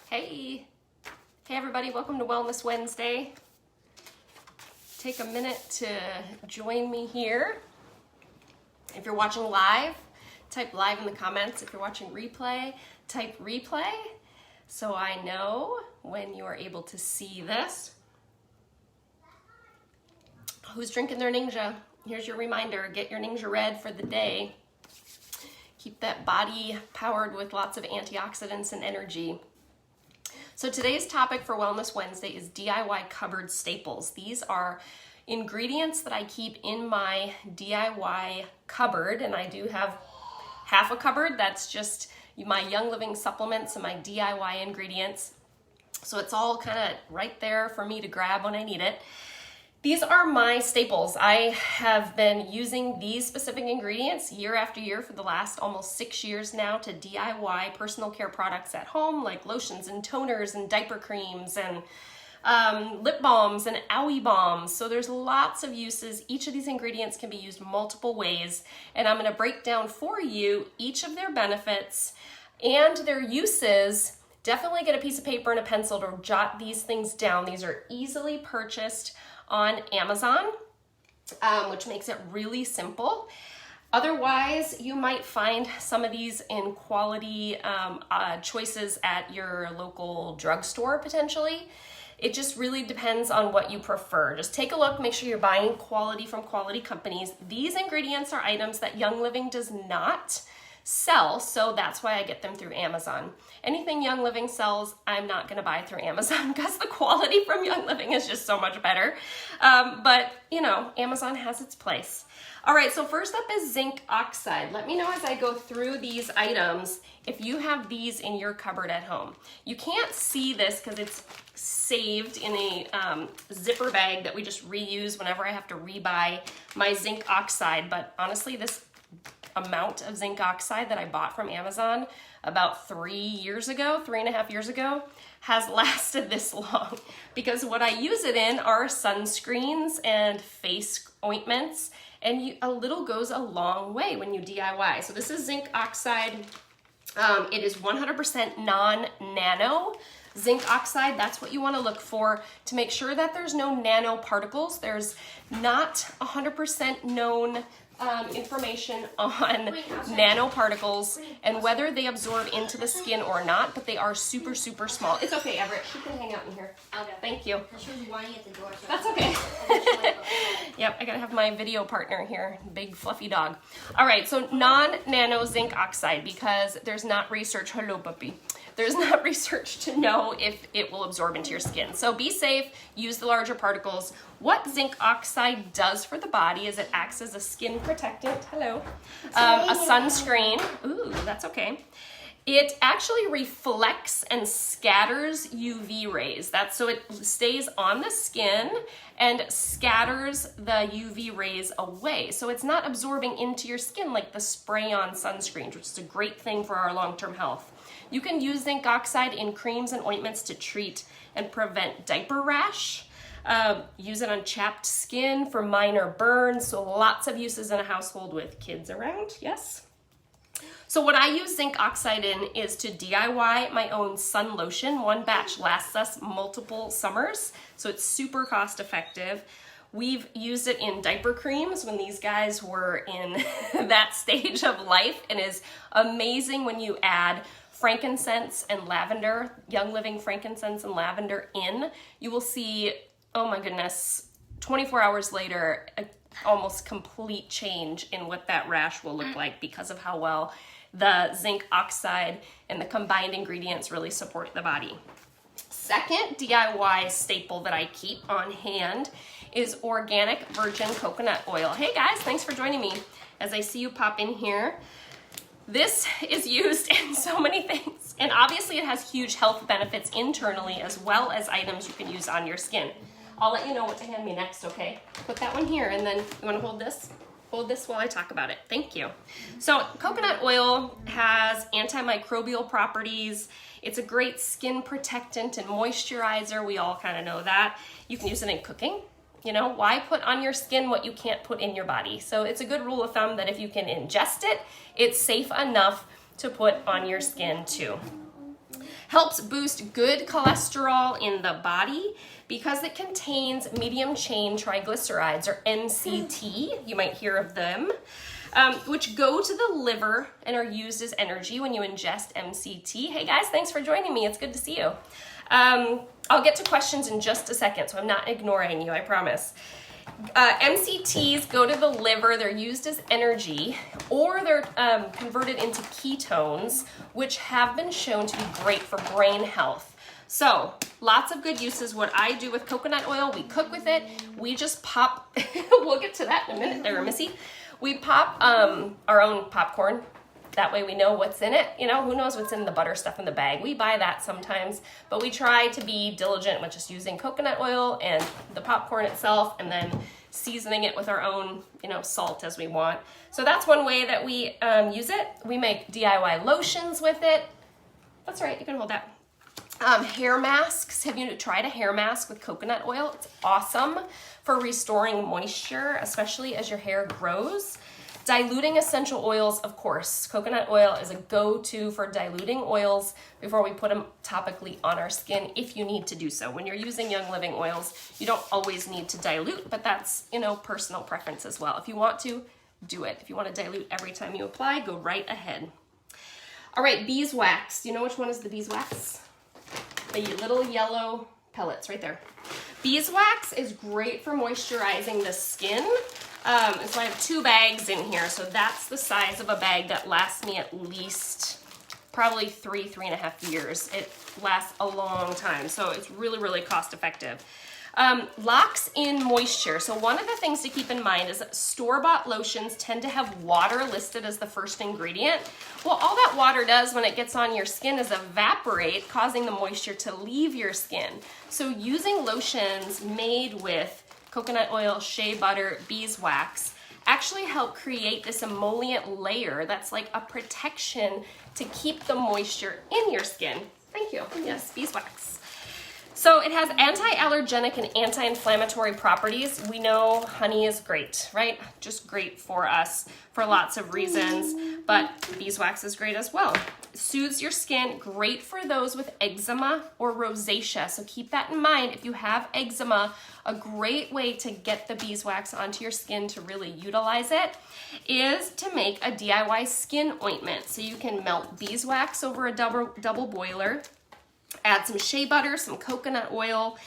Hey everybody, welcome to Wellness Wednesday. Take a minute to join me here. If you're watching live, type live in the comments. If you're watching replay, type replay so I know when you are able to see this. Who's drinking their Ninja? Here's your reminder, get your Ninja Red for the day. Keep that body powered with lots of antioxidants and energy. So today's topic for Wellness Wednesday is DIY cupboard staples. These are ingredients that I keep in my DIY cupboard, and I do have half a cupboard that's just my Young Living supplements and my DIY ingredients. So it's all kind of right there for me to grab when I need it. These are my staples. I have been using these specific ingredients year after year for the last almost 6 years now to DIY personal care products at home, like lotions and toners and diaper creams and lip balms and owie balms. So there's lots of uses. Each of these ingredients can be used multiple ways, and I'm going to break down for you each of their benefits and their uses. Definitely get a piece of paper and a pencil to jot these things down. These are easily purchased on Amazon, which makes it really simple. Otherwise, you might find some of these in quality choices at your local drugstore potentially. It just really depends on what you prefer. Just take a look, make sure you're buying quality from quality companies. These ingredients are items that Young Living does not sell, so that's why I get them through Amazon. Anything Young Living sells, I'm not going to buy through Amazon because the quality from Young Living is just so much better. But, you know, Amazon has its place. All right, so first up is zinc oxide. Let me know as I go through these items if you have these in your cupboard at home. You can't see this because it's saved in a zipper bag that we just reuse whenever I have to rebuy my zinc oxide. But honestly, this amount of zinc oxide that I bought from Amazon about 3.5 years ago, has lasted this long because what I use it in are sunscreens and face ointments, and a little goes a long way when you DIY. So this is zinc oxide. It is 100% non-nano zinc oxide. That's what you want to look for to make sure that there's no nanoparticles. There's not 100% known information on nanoparticles and whether they absorb into the skin or not, but they are super, super small. It's okay, Everett. She can hang out in here. Okay. Thank you. She was whining at the door. So that's okay. Yep, I gotta have my video partner here, big fluffy dog. All right, so non-nano zinc oxide because there's not research. Hello, puppy. There's not research to know if it will absorb into your skin. So be safe, use the larger particles. What zinc oxide does for the body is it acts as a skin protectant, hello, a sunscreen, ooh, that's okay. It actually reflects and scatters UV rays. So it stays on the skin and scatters the UV rays away. So it's not absorbing into your skin like the spray-on sunscreen, which is a great thing for our long-term health. You can use zinc oxide in creams and ointments to treat and prevent diaper rash. Use it on chapped skin for minor burns. So lots of uses in a household with kids around, yes. So what I use zinc oxide in is to DIY my own sun lotion. One batch lasts us multiple summers, so it's super cost effective. We've used it in diaper creams when these guys were in that stage of life, and is amazing when you add frankincense and lavender, Young Living frankincense and lavender in. You will see, oh my goodness, 24 hours later, almost complete change in what that rash will look like because of how well the zinc oxide and the combined ingredients really support the body. Second DIY staple that I keep on hand is organic virgin coconut oil. Hey guys, thanks for joining me as I see you pop in here. This is used in so many things, and obviously it has huge health benefits internally as well as items you can use on your skin. I'll let you know what to hand me next, okay? Put that one here, and then you wanna hold this? Hold this while I talk about it. Thank you. So coconut oil has antimicrobial properties. It's a great skin protectant and moisturizer. We all kind of know that. You can use it in cooking. You know, why put on your skin what you can't put in your body? So it's a good rule of thumb that if you can ingest it, it's safe enough to put on your skin too. Helps boost good cholesterol in the body because it contains medium chain triglycerides, or MCT. You might hear of them, which go to the liver and are used as energy when you ingest MCT. Hey guys, thanks for joining me. It's good to see you. I'll get to questions in just a second, so I'm not ignoring you, I promise. MCTs go to the liver, they're used as energy, or they're converted into ketones, which have been shown to be great for brain health. So, lots of good uses. What I do with coconut oil, we cook with it, we just pop, we'll get to that in a minute there, Missy. We pop our own popcorn. That way we know what's in it. You know, who knows what's in the butter stuff in the bag. We buy that sometimes, but we try to be diligent with just using coconut oil and the popcorn itself, and then seasoning it with our own, you know, salt as we want. So that's one way that we use it. We make DIY lotions with it. That's right, you can hold that. Hair masks. Have you tried a hair mask with coconut oil? It's awesome for restoring moisture, especially as your hair grows. Diluting essential oils, of course. Coconut oil is a go-to for diluting oils before we put them topically on our skin, if you need to do so. When you're using Young Living oils, you don't always need to dilute, but that's, you know, personal preference as well. If you want to, do it. If you want to dilute every time you apply, go right ahead. All right, beeswax. Do you know which one is the beeswax? The little yellow pellets right there. Beeswax is great for moisturizing the skin. And so I have 2 bags in here, so that's the size of a bag that lasts me at least probably 3.5 years. It lasts a long time, so it's really, really cost effective. Locks in moisture. So one of the things to keep in mind is that store-bought lotions tend to have water listed as the first ingredient. Well, all that water does when it gets on your skin is evaporate, causing the moisture to leave your skin. So using lotions made with coconut oil, shea butter, beeswax actually help create this emollient layer that's like a protection to keep the moisture in your skin. Thank you. Yes, beeswax. So it has anti-allergenic and anti-inflammatory properties. We know honey is great, right? Just great for us for lots of reasons, but beeswax is great as well. Soothes your skin, great for those with eczema or rosacea. So keep that in mind. If you have eczema, a great way to get the beeswax onto your skin to really utilize it is to make a DIY skin ointment. So you can melt beeswax over a double boiler, add some shea butter, some coconut oil,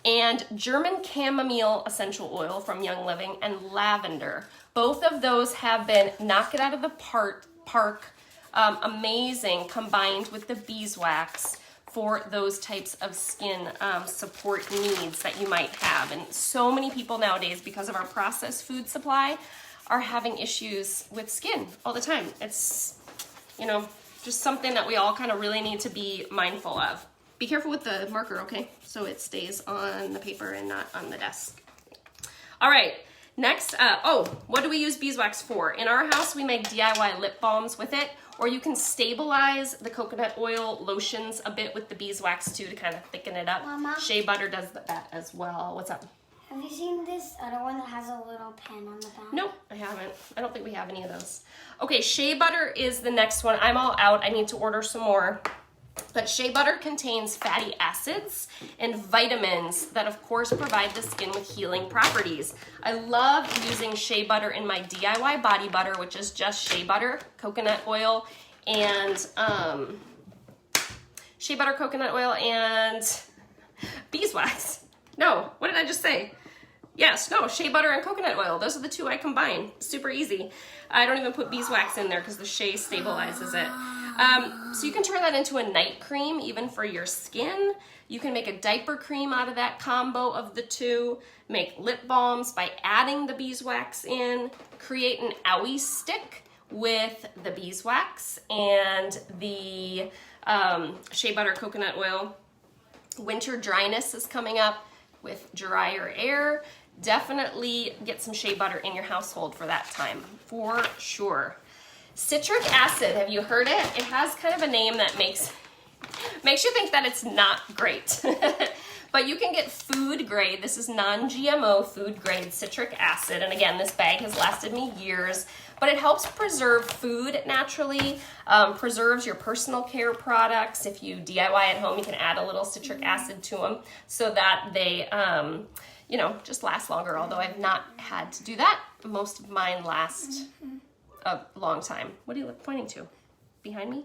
and German chamomile essential oil from Young Living, and lavender. Both of those have been knock it out of the park, amazing, combined with the beeswax for those types of skin support needs that you might have. And so many people nowadays, because of our processed food supply, are having issues with skin all the time. It's, you know, just something that we all kind of really need to be mindful of. Be careful with the marker, okay? So it stays on the paper and not on the desk. All right, next, what do we use beeswax for? In our house, we make DIY lip balms with it, or you can stabilize the coconut oil lotions a bit with the beeswax too to kind of thicken it up. Mama? Shea butter does that as well. What's up? Have you seen this other one that has a little pen on the back? Nope, I haven't. I don't think we have any of those. Okay, shea butter is the next one. I'm all out. I need to order some more. But shea butter contains fatty acids and vitamins that, of course, provide the skin with healing properties. I love using shea butter in my DIY body butter, which is just shea butter, coconut oil, and shea butter, coconut oil, and beeswax. No, what did I just say? Yes, no, shea butter and coconut oil. Those are the 2 I combine. Super easy. I don't even put beeswax in there because the shea stabilizes it. So you can turn that into a night cream, even for your skin. You can make a diaper cream out of that combo of the 2. Make lip balms by adding the beeswax in. Create an owie stick with the beeswax and the shea butter coconut oil. Winter dryness is coming up with drier air. Definitely get some shea butter in your household for that time, for sure. Citric acid, have you heard it? It has kind of a name that makes you think that it's not great. But you can get food grade. This is non-GMO food grade citric acid. And again, this bag has lasted me years. but it helps preserve food naturally, preserves your personal care products. If you DIY at home, you can add a little citric acid to them so that they, you know, just last longer, although I've not had to do that. Most of mine last a long time. What are you pointing to? Behind me?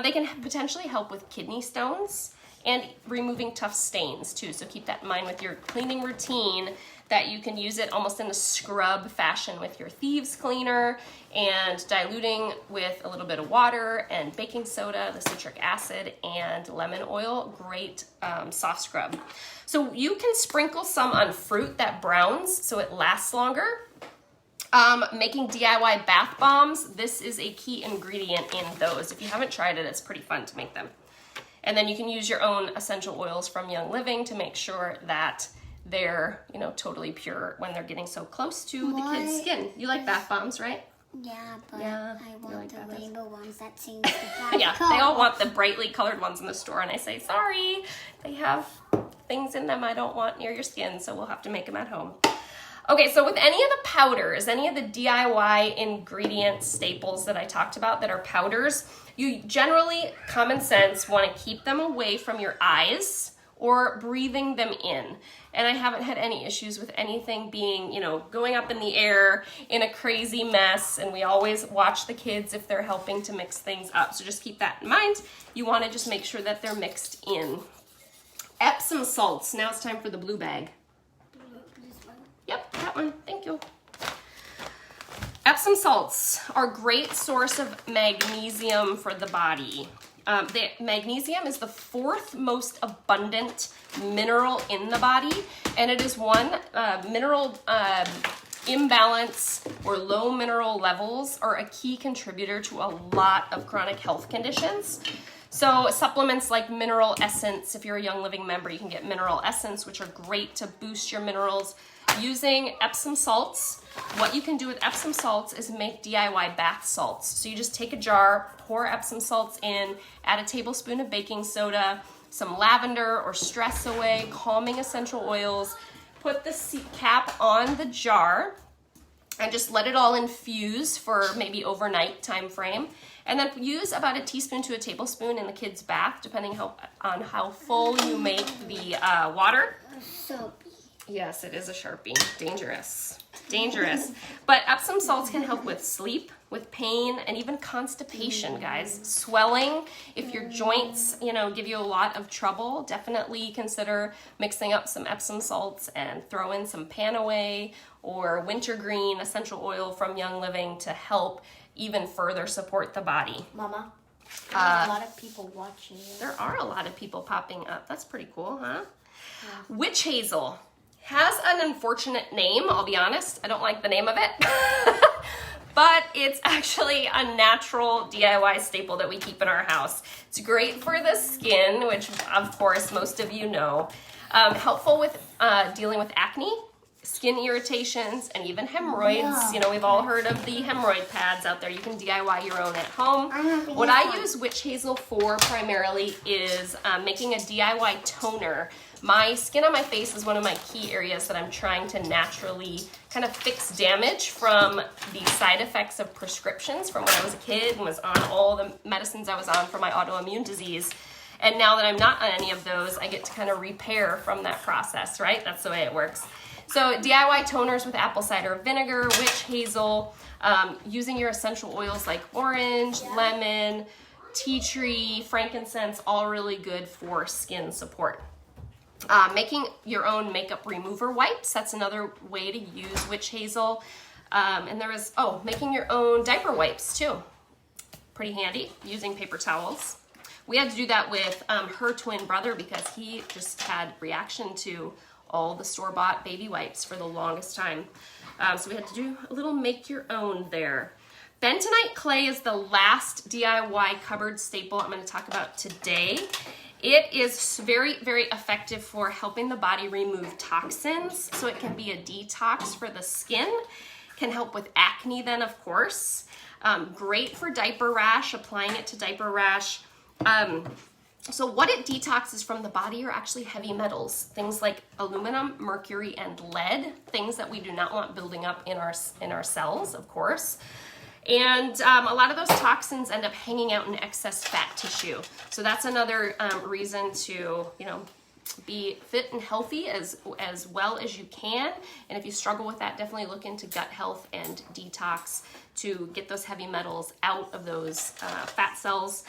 They can potentially help with kidney stones and removing tough stains too. So keep that in mind with your cleaning routine, that you can use it almost in a scrub fashion with your thieves cleaner and diluting with a little bit of water and baking soda, the citric acid, and lemon oil. Great soft scrub. So you can sprinkle some on fruit that browns so it lasts longer. Making DIY bath bombs, this is a key ingredient in those. If you haven't tried it, it's pretty fun to make them. And then you can use your own essential oils from Young Living to make sure that they're, you know, totally pure when they're getting so close to the kid's skin. You like bath bombs, right? Yeah, but Yeah, I you want like the bath bombs. rainbow ones that seems to have Yeah, color. they all want the brightly colored ones in the store, and I say, sorry, they have things in them I don't want near your skin, so we'll have to make them at home. Okay, so with any of the powders, any of the DIY ingredient staples that I talked about that are powders, you generally, common sense, want to keep them away from your eyes or breathing them in. And I haven't had any issues with anything being, you know, going up in the air in a crazy mess, and we always watch the kids if they're helping to mix things up. So just keep that in mind. You want to just make sure that they're mixed in. Epsom salts. Now it's time for the blue bag. Yep, that one. Thank you. Epsom salts are a great source of magnesium for the body. The magnesium is the fourth most abundant mineral in the body, and it is one mineral imbalance or low mineral levels are a key contributor to a lot of chronic health conditions. So supplements like Mineral Essence, if you're a Young Living member, you can get Mineral Essence, which are great to boost your minerals. Using Epsom salts, what you can do with Epsom salts is make DIY bath salts. So you just take a jar, pour Epsom salts in, add a tablespoon of baking soda, some lavender or stress away, calming essential oils, put the cap on the jar, and just let it all infuse for maybe overnight time frame. And then use about a teaspoon to a tablespoon in the kid's bath, depending on how full you make the water. So Yes, it is a Sharpie. Dangerous. Dangerous. But Epsom salts can help with sleep, with pain, and even constipation, guys. Swelling. If your joints, you know, give you a lot of trouble, definitely consider mixing up some Epsom salts and throw in some Panaway or wintergreen essential oil from Young Living to help even further support the body. Mama, there's a lot of people watching you. There are a lot of people popping up. That's pretty cool, huh? Yeah. Witch hazel has an unfortunate name, I'll be honest. I don't like the name of it. But it's actually a natural DIY staple that we keep in our house. It's great for the skin, which of course most of you know. Helpful with dealing with acne, skin irritations, and even hemorrhoids. Yeah. You know, we've all heard of the hemorrhoid pads out there. You can DIY your own at home. What I use witch hazel for primarily is making a DIY toner. My skin on my face is one of my key areas that I'm trying to naturally kind of fix damage from the side effects of prescriptions from when I was a kid and was on all the medicines I was on for my autoimmune disease. And now that I'm not on any of those, I get to kind of repair from that process, right? That's the way it works. So DIY toners with apple cider vinegar, witch hazel, using your essential oils like orange, lemon, tea tree, frankincense, all really good for skin support. Making your own makeup remover wipes, that's another way to use witch hazel. And there is, making your own diaper wipes too. Pretty handy, using paper towels. We had to do that with her twin brother because he just had reaction to all the store-bought baby wipes for the longest time. So we had to do a little make your own there. Bentonite clay is the last DIY cupboard staple I'm going to talk about today. It is very, very effective for helping the body remove toxins, so it can be a detox for the skin. Can help with acne then, of course. Great for diaper rash, applying it to diaper rash. So what it detoxes from the body are actually heavy metals, things like aluminum, mercury, and lead, things that we do not want building up in our cells, of course. And a lot of those toxins end up hanging out in excess fat tissue. So that's another reason to, you know, be fit and healthy as well as you can. And if you struggle with that, definitely look into gut health and detox to get those heavy metals out of those fat cells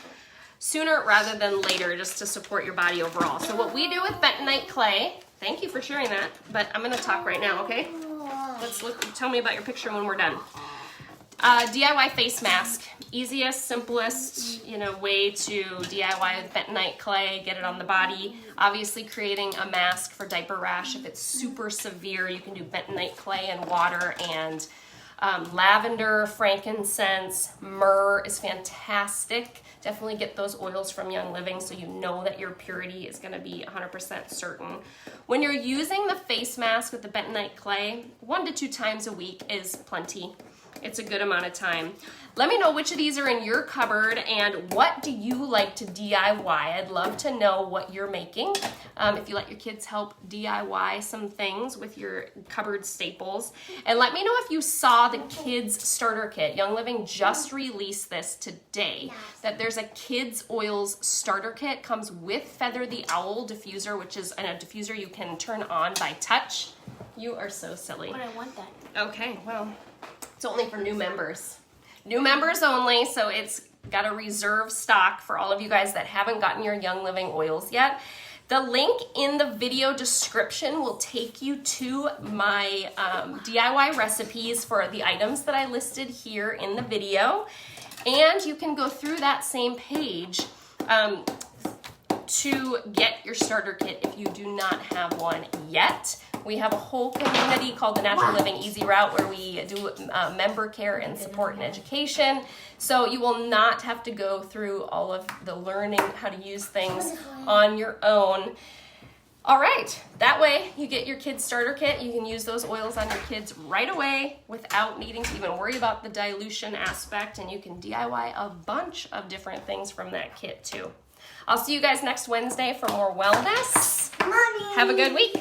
sooner rather than later, just to support your body overall. So what we do with bentonite clay, thank you for sharing that, but I'm gonna talk right now, okay? Let's look, tell me about your picture when we're done. DIY face mask, easiest, simplest, you know, way to DIY with bentonite clay, get it on the body. Obviously creating a mask for diaper rash, if it's super severe, you can do bentonite clay and water, and lavender, frankincense, myrrh is fantastic. Definitely get those oils from Young Living so you know that your purity is gonna be 100% certain. When you're using the face mask with the bentonite clay, 1 to 2 times a week is plenty. It's a good amount of time. Let me know which of these are in your cupboard and what do you like to DIY. I'd love to know what you're making. If you let your kids help DIY some things with your cupboard staples. And let me know if you saw the kids starter kit. Young Living just released this today. That there's a kids oils starter kit. Comes with Feather the Owl diffuser, which is a diffuser you can turn on by touch. You are so silly. But I want that. Okay, well, it's only for new members. New members only, so it's got a reserve stock for all of you guys that haven't gotten your Young Living oils yet. The link in the video description will take you to my DIY recipes for the items that I listed here in the video. And you can go through that same page to get your starter kit if you do not have one yet. We have a whole community called the Natural Living Easy Route where we do member care and support and education. So you will not have to go through all of the learning how to use things on your own. All right, that way you get your kids starter kit. You can use those oils on your kids right away without needing to even worry about the dilution aspect, and you can DIY a bunch of different things from that kit too. I'll see you guys next Wednesday for more wellness. Mommy. Have a good week.